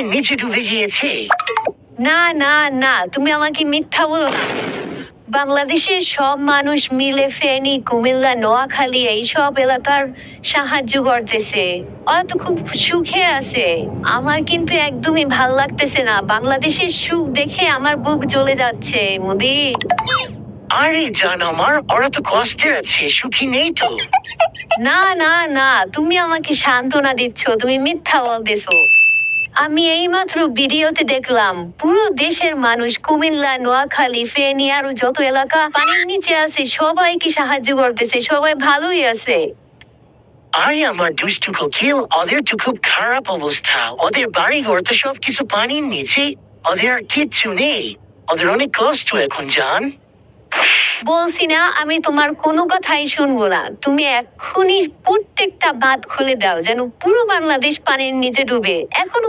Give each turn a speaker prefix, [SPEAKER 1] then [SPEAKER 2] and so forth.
[SPEAKER 1] নিচে ডুবে গিয়েছে।
[SPEAKER 2] না না না, তুমি আমাকে মিথ্যা বলো না। বাংলাদেশের সব মানুষ মিলে ফেনী, কুমিল্লা, নোয়াখালী এইসব এলাকার সাহায্য করতেছে। ওরা তো খুব সুখে আছে। আমার কিন্তু একদমই ভাল লাগতেছে না। বাংলাদেশের সুখ দেখে আমার বুক জ্বলে যাচ্ছে মোদি।
[SPEAKER 1] আরে জান আমার, ওরা তো কষ্টে আছে, সুখী নেই তো।
[SPEAKER 2] না না না, তুমি আমাকে সান্ত্বনা দিচ্ছ, তুমি মিথ্যা বলতেছো। আমি এইমাত্র ভিডিওতে দেখলাম পুরো দেশের মানুষ কুমিল্লা, নোয়াখালী, ফেনী আরো যত এলাকা পানির নিচে আছে সবাইকে সাহায্য করতেছে, সবাই ভালোই আছে।
[SPEAKER 1] আরে আমার দুষ্টু কোকিল, ওদের তো খুব খারাপ অবস্থা। ওদের বাড়ি ঘর তো সবকিছু পানির নিচে। ওদের আর কিচ্ছু নেই। ওদের অনেক কষ্ট এখন জান।
[SPEAKER 2] বলছি না আমি তোমার কোনো কথাই শুনবো না। তুমি এক্ষুনি প্রত্যেকটা বাঁধ খুলে দাও যেন পুরো বাংলাদেশ পানির নিচে ডুবে। এখনো